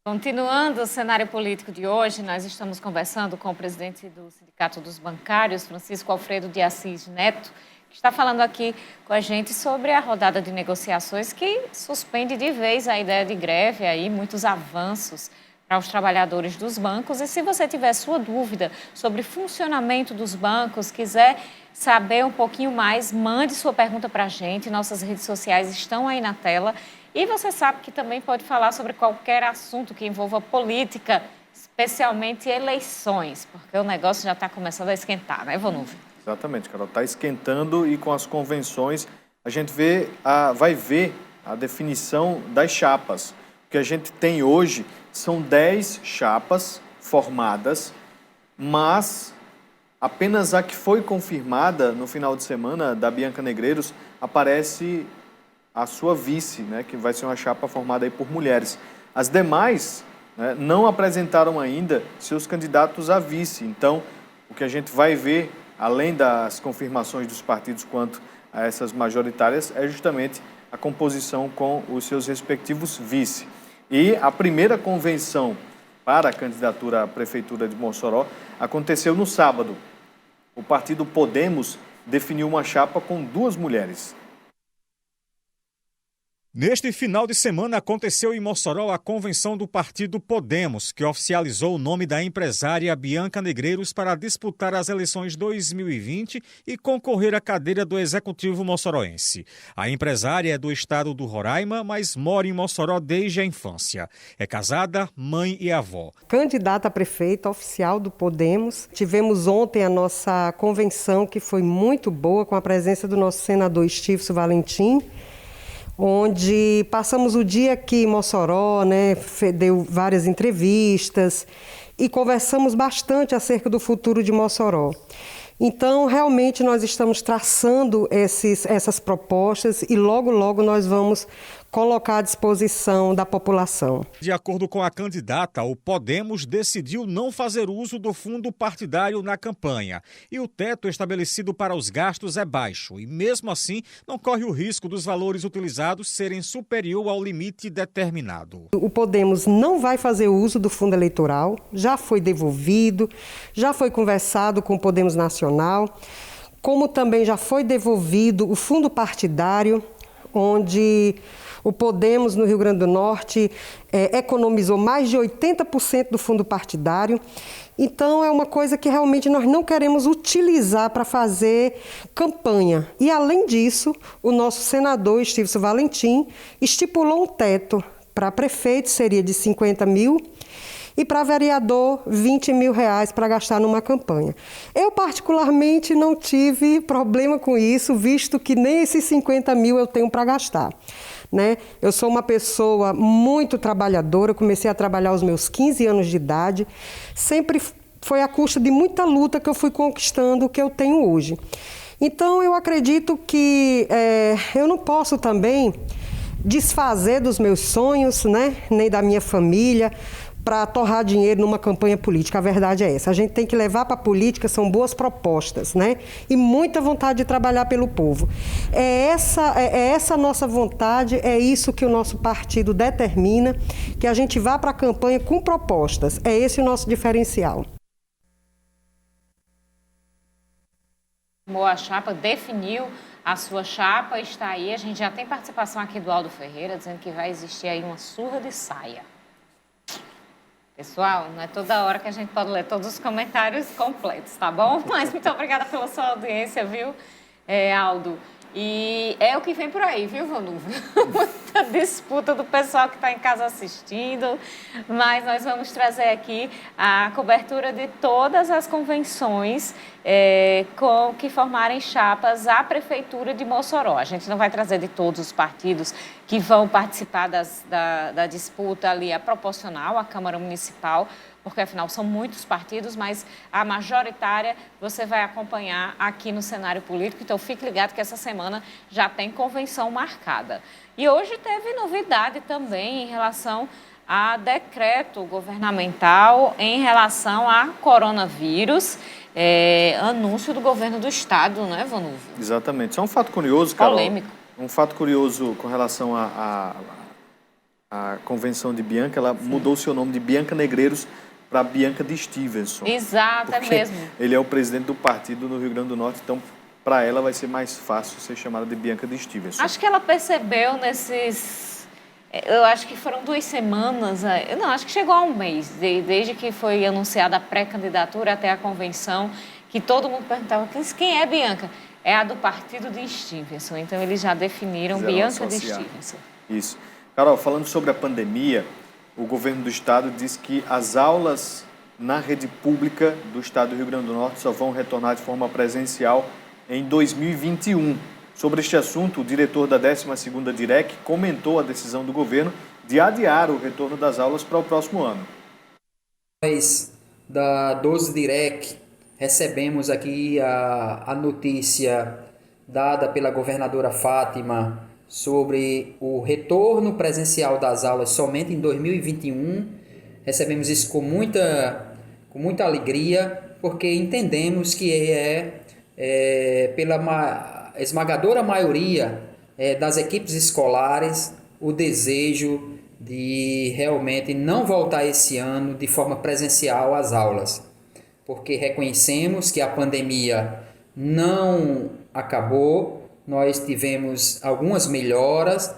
Continuando o cenário político de hoje, nós estamos conversando com o presidente do Sindicato dos Bancários, Francisco Alfredo de Assis Neto, que está falando aqui com a gente sobre a rodada de negociações que suspende de vez a ideia de greve, aí muitos avanços para os trabalhadores dos bancos. E se você tiver sua dúvida sobre funcionamento dos bancos, quiser saber um pouquinho mais, mande sua pergunta para a gente. Nossas redes sociais estão aí na tela. E você sabe que também pode falar sobre qualquer assunto que envolva política, especialmente eleições, porque o negócio já está começando a esquentar, né, Vonúvio? Exatamente, Carol. Está esquentando e com as convenções a gente vai ver a definição das chapas. O que a gente tem hoje são 10 chapas formadas, mas apenas a que foi confirmada no final de semana, da Bianca Negreiros, aparece a sua vice, né, que vai ser uma chapa formada aí por mulheres. As demais, né, não apresentaram ainda seus candidatos a vice. Então, o que a gente vai ver, além das confirmações dos partidos quanto a essas majoritárias, é justamente a composição com os seus respectivos vice. E a primeira convenção para a candidatura à Prefeitura de Mossoró aconteceu no sábado. O partido Podemos definiu uma chapa com 2 mulheres. Neste final de semana aconteceu em Mossoró a convenção do partido Podemos, que oficializou o nome da empresária Bianca Negreiros para disputar as eleições 2020 e concorrer à cadeira do Executivo moçoroense. A empresária é do estado do Roraima, mas mora em Mossoró desde a infância. É casada, mãe e avó. Candidata a prefeita oficial do Podemos. Tivemos ontem a nossa convenção, que foi muito boa, com a presença do nosso senador Estício Valentim, onde passamos o dia aqui em Mossoró, né, deu várias entrevistas e conversamos bastante acerca do futuro de Mossoró. Então, realmente, nós estamos traçando essas propostas e logo nós vamos colocar à disposição da população. De acordo com a candidata, o Podemos decidiu não fazer uso do fundo partidário na campanha. E o teto estabelecido para os gastos é baixo. E mesmo assim, não corre o risco dos valores utilizados serem superior ao limite determinado. O Podemos não vai fazer uso do fundo eleitoral, já foi devolvido, já foi conversado com o Podemos Nacional, como também já foi devolvido o fundo partidário, onde o Podemos, no Rio Grande do Norte, economizou mais de 80% do fundo partidário. Então, é uma coisa que realmente nós não queremos utilizar para fazer campanha. E, além disso, o nosso senador, Estício Valentim, estipulou um teto para prefeito, seria de 50 mil, e para vereador, 20 mil reais para gastar numa campanha. Eu, particularmente, não tive problema com isso, visto que nem esses 50 mil eu tenho para gastar, né? Eu sou uma pessoa muito trabalhadora, comecei a trabalhar aos meus 15 anos de idade, sempre foi à custa de muita luta que eu fui conquistando o que eu tenho hoje. Então, eu acredito que eu não posso também desfazer dos meus sonhos, né? Nem da minha família, para torrar dinheiro numa campanha política. A verdade é essa. A gente tem que levar para a política, são boas propostas, né? E muita vontade de trabalhar pelo povo. É essa a nossa vontade, é isso que o nosso partido determina, que a gente vá para a campanha com propostas. É esse o nosso diferencial. A chapa definiu a sua chapa, está aí. A gente já tem participação aqui do Aldo Ferreira, dizendo que vai existir aí uma surra de saia. Pessoal, não é toda hora que a gente pode ler todos os comentários completos, tá bom? Mas muito obrigada pela sua audiência, viu, Aldo? E é o que vem por aí, viu, Vonúvio? Muita disputa do pessoal que está em casa assistindo, mas nós vamos trazer aqui a cobertura de todas as convenções que formarem chapas à Prefeitura de Mossoró. A gente não vai trazer de todos os partidos que vão participar da disputa ali, a proporcional, a Câmara Municipal, porque afinal são muitos partidos, mas a majoritária você vai acompanhar aqui no cenário político. Então fique ligado que essa semana já tem convenção marcada. E hoje teve novidade também em relação a decreto governamental em relação a coronavírus, anúncio do governo do estado, não é, Vonúvio? Exatamente. Isso é um fato curioso, Carol. Polêmico. Um fato curioso com relação a a convenção de Bianca, ela mudou seu nome de Bianca Negreiros para Bianca de Stevenson. Exato, é mesmo. Ele é o presidente do partido no Rio Grande do Norte, então para ela vai ser mais fácil ser chamada de Bianca de Stevenson. Acho que ela percebeu eu acho que foram 2 semanas, não, acho que chegou a um mês, desde que foi anunciada a pré-candidatura até a convenção, que todo mundo perguntava, quem é Bianca? É a do partido de Stevenson, então eles já definiram Bianca de Stevenson. Isso. Carol, falando sobre a pandemia, o governo do estado diz que as aulas na rede pública do estado do Rio Grande do Norte só vão retornar de forma presencial em 2021. Sobre este assunto, o diretor da 12ª DIREC comentou a decisão do governo de adiar o retorno das aulas para o próximo ano. Nós, da 12 DIREC, recebemos aqui a notícia dada pela governadora Fátima sobre o retorno presencial das aulas somente em 2021. Recebemos isso com muita alegria, porque entendemos que pela esmagadora maioria das equipes escolares o desejo de realmente não voltar esse ano de forma presencial às aulas, porque reconhecemos que a pandemia não acabou, nós tivemos algumas melhoras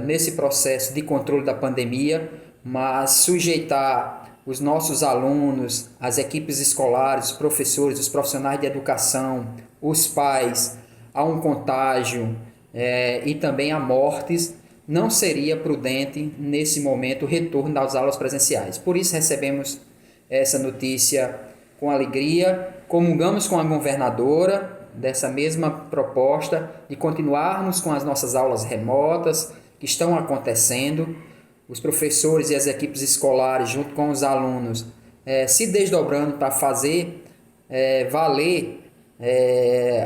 nesse processo de controle da pandemia, mas sujeitar os nossos alunos, as equipes escolares, os professores, os profissionais de educação, os pais, a um contágio e também a mortes, não seria prudente, nesse momento, o retorno das aulas presenciais. Por isso, recebemos essa notícia com alegria, comungamos com a governadora dessa mesma proposta de continuarmos com as nossas aulas remotas que estão acontecendo. Os professores e as equipes escolares, junto com os alunos, se desdobrando para fazer valer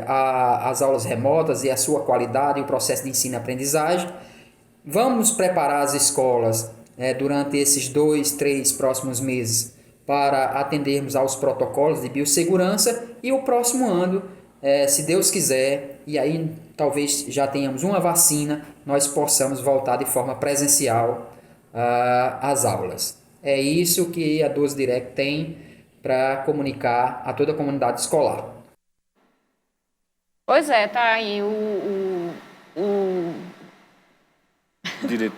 as aulas remotas e a sua qualidade e o processo de ensino e aprendizagem. Vamos preparar as escolas durante esses 2, 3 próximos meses para atendermos aos protocolos de biossegurança e o próximo ano, se Deus quiser, e aí talvez já tenhamos uma vacina, nós possamos voltar de forma presencial às aulas. É isso que a 12 DIREC tem para comunicar a toda a comunidade escolar. Pois é, tá aí o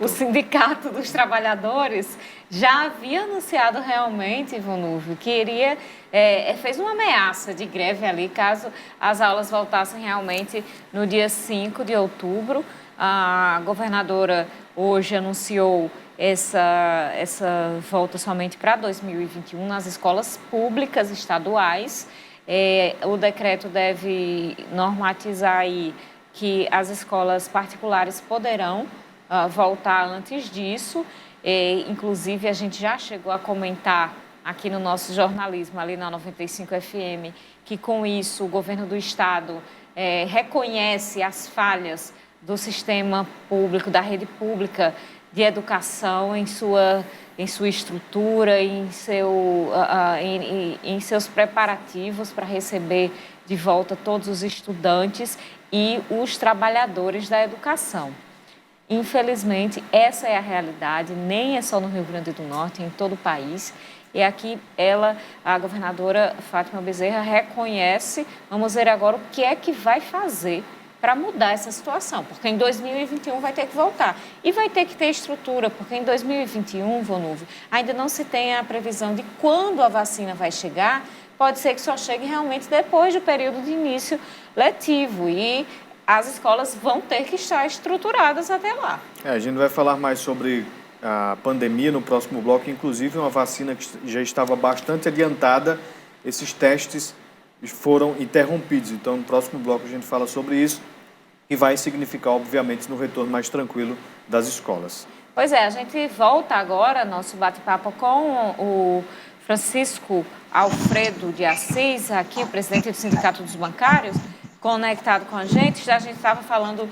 Sindicato dos Trabalhadores já havia anunciado realmente, Ivanildo, que iria, fez uma ameaça de greve ali, caso as aulas voltassem realmente no dia 5 de outubro. A governadora hoje anunciou essa volta somente para 2021 nas escolas públicas estaduais. O decreto deve normatizar aí que as escolas particulares poderão voltar antes disso. Inclusive, a gente já chegou a comentar aqui no nosso jornalismo, ali na 95 FM, que com isso o governo do estado reconhece as falhas do sistema público, da rede pública de educação em sua estrutura, em seus preparativos para receber de volta todos os estudantes e os trabalhadores da educação. Infelizmente, essa é a realidade, nem é só no Rio Grande do Norte, é em todo o país. E aqui a governadora Fátima Bezerra, reconhece. Vamos ver agora o que é que vai fazer para mudar essa situação, porque em 2021 vai ter que voltar. E vai ter que ter estrutura, porque em 2021, Vonulvio, ainda não se tem a previsão de quando a vacina vai chegar. Pode ser que só chegue realmente depois do período de início letivo e as escolas vão ter que estar estruturadas até lá. A gente vai falar mais sobre a pandemia no próximo bloco, inclusive uma vacina que já estava bastante adiantada, esses testes foram interrompidos. Então, no próximo bloco a gente fala sobre isso e vai significar, obviamente, no retorno mais tranquilo das escolas. Pois é, a gente volta agora, nosso bate-papo com o Francisco Alfredo de Assis, aqui, o presidente do Sindicato dos Bancários, conectado com a gente. Já a gente estava falando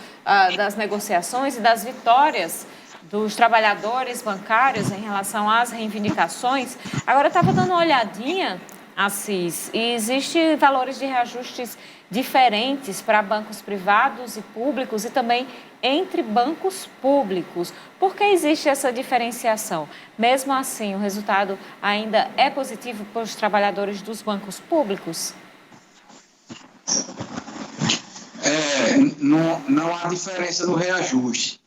das negociações e das vitórias dos trabalhadores bancários em relação às reivindicações. Agora, estava dando uma olhadinha Assis, e existem valores de reajustes diferentes para bancos privados e públicos e também entre bancos públicos. Por que existe essa diferenciação? Mesmo assim, o resultado ainda é positivo para os trabalhadores dos bancos públicos? Não há diferença no reajuste.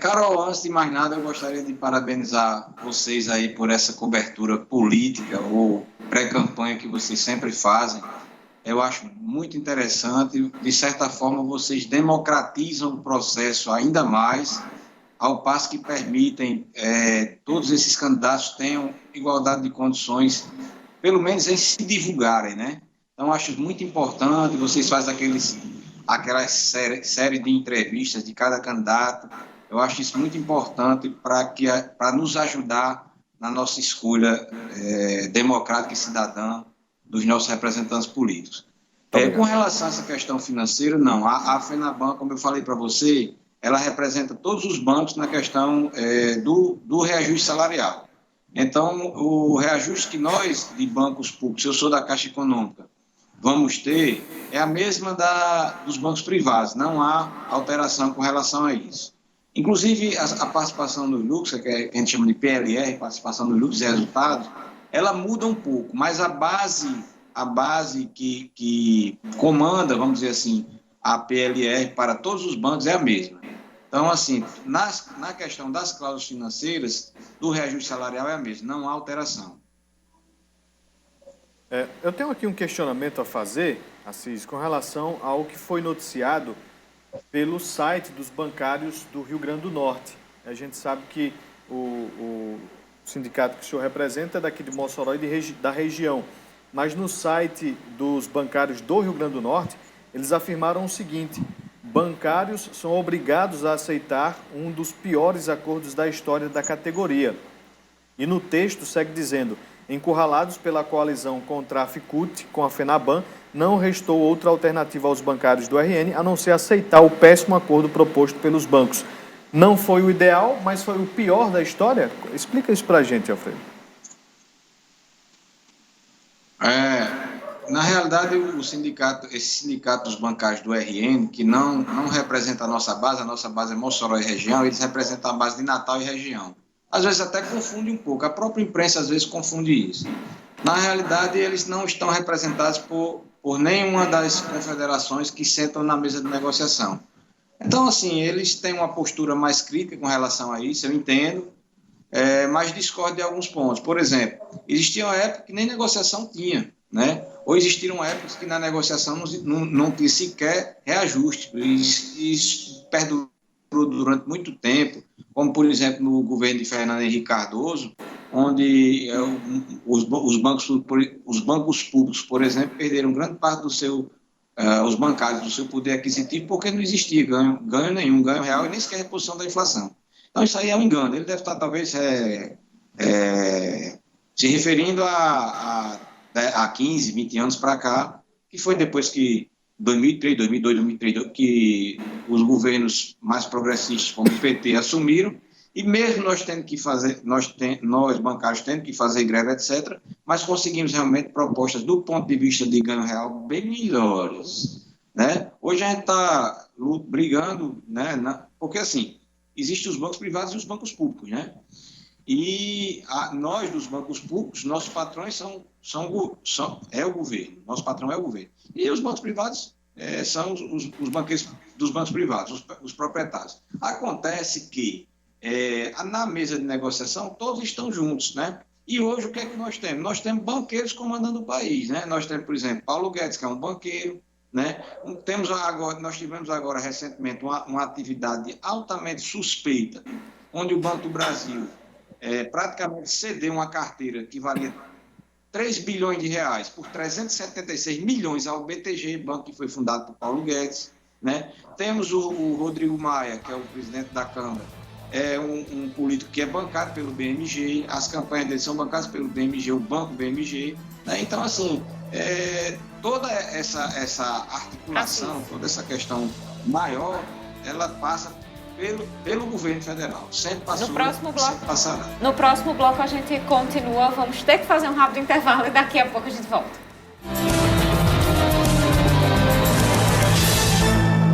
Carol, antes de mais nada, eu gostaria de parabenizar vocês aí por essa cobertura política ou pré-campanha que vocês sempre fazem. Eu acho muito interessante. De certa forma, vocês democratizam o processo ainda mais, ao passo que permitem todos esses candidatos tenham igualdade de condições, pelo menos em se divulgarem, né? Então, acho muito importante. Vocês fazem aquela série de entrevistas de cada candidato. Eu acho isso muito importante para nos ajudar na nossa escolha democrática e cidadã dos nossos representantes políticos. Com relação a essa questão financeira, não. A FENABAN, como eu falei para você, ela representa todos os bancos na questão do reajuste salarial. Então, o reajuste que nós, de bancos públicos, eu sou da Caixa Econômica, vamos ter, é a mesma dos bancos privados. Não há alteração com relação a isso. Inclusive, a participação dos lucros, que a gente chama de PLR, participação dos lucros e resultados, ela muda um pouco, mas a base que comanda, vamos dizer assim, a PLR para todos os bancos é a mesma. Então, assim, na questão das cláusulas financeiras, do reajuste salarial é a mesma, não há alteração. Eu tenho aqui um questionamento a fazer, Assis, com relação ao que foi noticiado pelo site dos bancários do Rio Grande do Norte. A gente sabe que o sindicato que o senhor representa é daqui de Mossoró e da região, mas no site dos bancários do Rio Grande do Norte, eles afirmaram o seguinte: bancários são obrigados a aceitar um dos piores acordos da história da categoria. E no texto segue dizendo: encurralados pela coalizão contra a FICUT com a FENABAN, não restou outra alternativa aos bancários do RN a não ser aceitar o péssimo acordo proposto pelos bancos. Não foi o ideal, mas foi o pior da história? Explica isso para a gente, Alfredo. Na realidade, esse sindicato dos bancários do RN, que não representa a nossa base é Mossoró e região, eles representam a base de Natal e região. Às vezes até confunde um pouco, a própria imprensa às vezes confunde isso. Na realidade, eles não estão representados por nenhuma das confederações que sentam na mesa de negociação. Então, assim, eles têm uma postura mais crítica com relação a isso, eu entendo, mas discordo de alguns pontos. Por exemplo, existia uma época que nem negociação tinha, né? Ou existiram épocas que na negociação não tinha sequer reajuste. Isso perdurou durante muito tempo, como, por exemplo, no governo de Fernando Henrique Cardoso, onde os bancos públicos, por exemplo, perderam grande parte os bancários do seu poder aquisitivo, porque não existia ganho nenhum, ganho real e nem sequer reposição da inflação. Então, isso aí é um engano. Ele deve estar, talvez, se referindo a 15, 20 anos para cá, que foi depois que 2003, 2002, que os governos mais progressistas, como o PT, assumiram, e mesmo nós tendo que fazer, nós bancários tendo que fazer greve, etc., mas conseguimos realmente propostas do ponto de vista de ganho real bem melhores, né? Hoje a gente está brigando, né? Porque assim, existem os bancos privados e os bancos públicos, né? E nós dos bancos públicos, nossos patrões é o governo, nosso patrão é o governo. E os bancos privados são os banqueiros dos bancos privados, os proprietários. Acontece que na mesa de negociação todos estão juntos, né? E hoje o que é que nós temos? Nós temos banqueiros comandando o país, né? Nós temos, por exemplo, Paulo Guedes, que é um banqueiro, né? Nós tivemos agora recentemente uma atividade altamente suspeita, onde o Banco do Brasil praticamente cedeu uma carteira que valia 3 bilhões de reais por 376 milhões ao BTG, banco que foi fundado por Paulo Guedes, né? Temos o Rodrigo Maia, que é o presidente da Câmara, um político que é bancado pelo BMG, as campanhas dele são bancadas pelo BMG, o Banco BMG, né? Então, assim, toda essa articulação, toda essa questão maior, ela passa pelo governo federal. Sempre passou, no próximo bloco, sempre passará. No próximo bloco a gente continua, vamos ter que fazer um rápido intervalo e daqui a pouco a gente volta.